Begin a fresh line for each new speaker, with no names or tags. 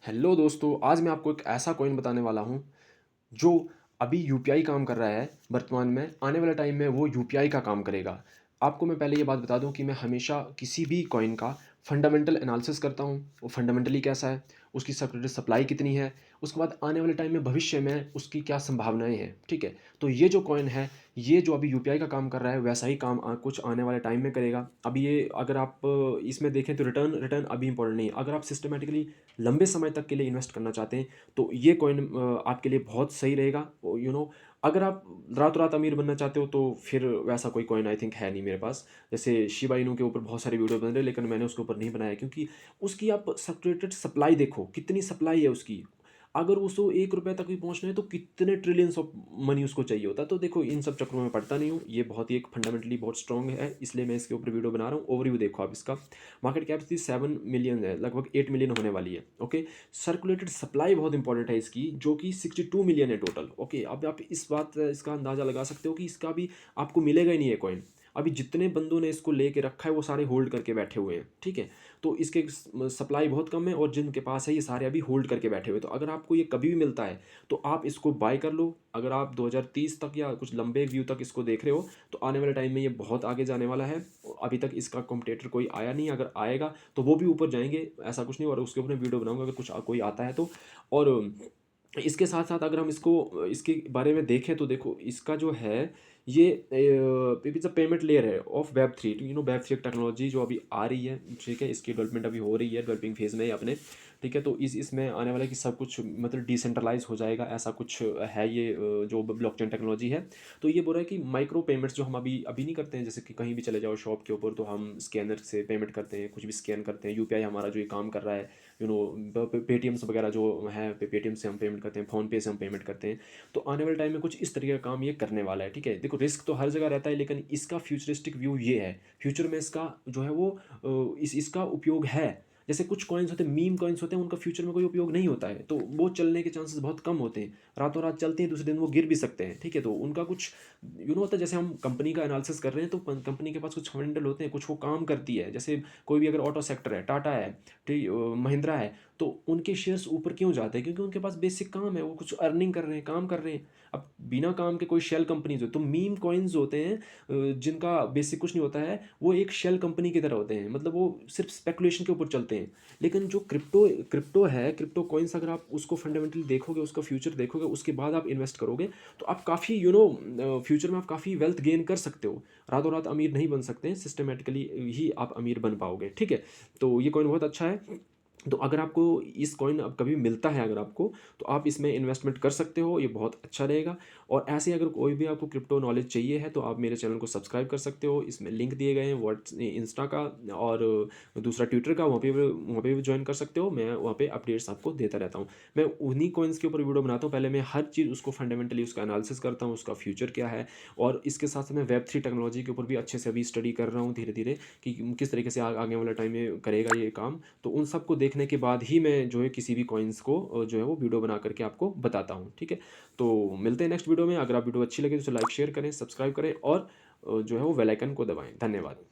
Hello दोस्तों, आज मैं आपको एक ऐसा कॉइन बताने वाला हूँ जो अभी यूपीआई काम कर रहा है वर्तमान में, आने वाले टाइम में वो यूपीआई का काम करेगा। आपको मैं पहले ये बात बता दूँ कि मैं हमेशा किसी भी कॉइन का फंडामेंटल एनालिसिस करता हूँ, वो फंडामेंटली कैसा है, उसकी सिक्योरिटी सप्लाई कितनी है, उसके बाद आने वाले टाइम में भविष्य में उसकी क्या संभावनाएँ हैं, ठीक है? तो ये जो कॉइन है, ये जो अभी यूपीआई का काम कर रहा है, वैसा ही काम कुछ आने वाले टाइम में करेगा। अभी ये अगर आप इसमें देखें तो रिटर्न रिटर्न अभी इम्पोर्टेंट नहीं है। अगर आप सिस्टमैटिकली लंबे समय तक के लिए इन्वेस्ट करना चाहते हैं, तो ये कॉइन आपके लिए बहुत सही रहेगा। अगर आप रातों रात अमीर बनना चाहते हो, तो फिर वैसा कोई कॉइन आई थिंक है नहीं मेरे पास। जैसे शिबा इनू के ऊपर बहुत सारे वीडियो बन रहे हैं, लेकिन मैंने उसके ऊपर नहीं बनाया क्योंकि उसकी आप सैचुरेटेड सप्लाई देखो, कितनी सप्लाई है उसकी। अगर उसको ₹1 तक भी पहुँचना है तो कितने ट्रिलियंस ऑफ मनी उसको चाहिए होता है। तो देखो, इन सब चक्करों में पड़ता नहीं हूँ। ये बहुत ही एक फंडामेंटली बहुत स्ट्रॉन्ग है, इसलिए मैं इसके ऊपर वीडियो बना रहा हूँ। ओवरव्यू देखो आप इसका। मार्केट कैप इसकी 7 मिलियन है, लगभग 8 मिलियन होने वाली है। ओके, सर्कुलेटेड सप्लाई बहुत इंपॉर्टेंट है इसकी, जो कि 62 मिलियन है टोटल। ओके, अब आप इसका अंदाज़ा लगा सकते हो कि इसका भी आपको मिलेगा ही नहीं है कॉइन। अभी जितने बंदों ने इसको लेके रखा है वो सारे होल्ड करके बैठे हुए हैं, ठीक है? तो इसके सप्लाई बहुत कम है और जिनके पास है ये सारे अभी होल्ड करके बैठे हुए हैं। तो अगर आपको ये कभी भी मिलता है तो आप इसको बाय कर लो। अगर आप 2030 तक या कुछ लंबे व्यू तक इसको देख रहे हो, तो आने वाले टाइम में ये बहुत आगे जाने वाला है। अभी तक इसका कॉम्पिटिटर कोई आया नहीं, अगर आएगा तो वो भी ऊपर जाएंगे, ऐसा कुछ नहीं। और उसके ऊपर मैं वीडियो बनाऊंगा अगर कुछ कोई आता है तो। और इसके साथ साथ अगर हम इसके बारे में देखें तो देखो, इसका जो है ये इट्स अ पेमेंट लेयर है ऑफ वेब 3। वेब 3 एक टेक्नोलॉजी जो अभी आ रही है, ठीक है? इसकी डेवलपमेंट अभी हो रही है, डेवलपिंग फेज में है अपने, ठीक है? तो इसमें आने वाला है कि सब कुछ मतलब डिसेंट्रलाइज हो जाएगा, ऐसा कुछ है ये जो ब्लॉकचेन टेक्नोलॉजी है। तो ये बोल रहा है कि माइक्रो पेमेंट्स जो हम अभी अभी नहीं करते हैं, जैसे कि कहीं भी चले जाओ शॉप के ऊपर तो हम स्कैनर से पेमेंट करते हैं, कुछ भी स्कैन करते हैं। यूपीआई हमारा जो ये काम कर रहा है, पेटीएम्स वगैरह जो है, पेटीएम से हम पेमेंट करते हैं, फ़ोनपे से हम पेमेंट करते हैं। तो आने वाले टाइम में कुछ इस तरीके का काम ये करने वाला है, ठीक है? देखो, रिस्क तो हर जगह रहता है, लेकिन इसका फ्यूचरिस्टिक व्यू ये है। फ्यूचर में इसका जो है वो इसका उपयोग है। जैसे कुछ कॉइन्स होते हैं, मीम कॉइन्स होते हैं, उनका फ्यूचर में कोई उपयोग नहीं होता है, तो वो चलने के चांसेस बहुत कम होते हैं। रातों रात चलते हैं, दूसरे दिन वो गिर भी सकते हैं, ठीक है? तो उनका कुछ होता है। जैसे हम कंपनी का एनालिसिस कर रहे हैं, तो कंपनी के पास कुछ फंडामेंटल होते हैं, कुछ वो काम करती है। जैसे कोई भी अगर ऑटो सेक्टर है, टाटा है, ठीक, महिंद्रा है, तो उनके शेयर्स ऊपर क्यों जाते हैं? क्योंकि उनके पास बेसिक काम है, वो कुछ अर्निंग कर रहे हैं, काम कर रहे हैं। अब बिना काम के कोई शेल कंपनीज हो, तो मीम कॉइन्स होते हैं जिनका बेसिक कुछ नहीं होता है, वो एक शेल कंपनी की तरह होते हैं, मतलब वो सिर्फ स्पेकुलेशन के ऊपर चलते हैं। लेकिन जो क्रिप्टो क्रिप्टो है, क्रिप्टो कॉइन्स, अगर आप उसको फंडामेंटली देखोगे, उसका फ्यूचर देखोगे, उसके बाद आप इन्वेस्ट करोगे, तो आप काफ़ी फ्यूचर में आप काफ़ी वेल्थ गेन कर सकते हो। रातों रात अमीर नहीं बन सकते हैं, सिस्टमेटिकली ही आप अमीर बन पाओगे, ठीक है? तो ये कॉइन बहुत अच्छा है। तो अगर आपको इस कॉइन अब कभी मिलता है अगर आपको, तो आप इसमें इन्वेस्टमेंट कर सकते हो, ये बहुत अच्छा रहेगा। और ऐसे अगर कोई भी आपको क्रिप्टो नॉलेज चाहिए है, तो आप मेरे चैनल को सब्सक्राइब कर सकते हो। इसमें लिंक दिए गए हैं इंस्टा का और दूसरा ट्विटर का, वहाँ पे भी ज्वाइन कर सकते हो। मैं वहाँ पे अपडेट्स आपको देता रहता हूँ। मैं उन्हीं कॉइन्स के ऊपर वीडियो बनाता हूँ। पहले मैं हर चीज़ उसको फंडामेंटली उसका एनालिसिस करता हूँ, उसका फ्यूचर क्या है। और इसके साथ साथ मैं वेब 3 टेक्नोलॉजी के ऊपर भी अच्छे से अभी स्टडी कर रहा हूँ धीरे धीरे, कि किस तरीके से आगे वाला टाइम में करेगा ये काम। तो उन सबको देखने के बाद ही मैं जो है किसी भी कॉइन्स को जो है वो वीडियो बना करके आपको बताता हूँ, ठीक है? तो मिलते हैं नेक्स्ट वीडियो में। अगर आप वीडियो अच्छी लगे तो लाइक शेयर करें, सब्सक्राइब करें और जो है वो बेल आइकन को दबाएं। धन्यवाद।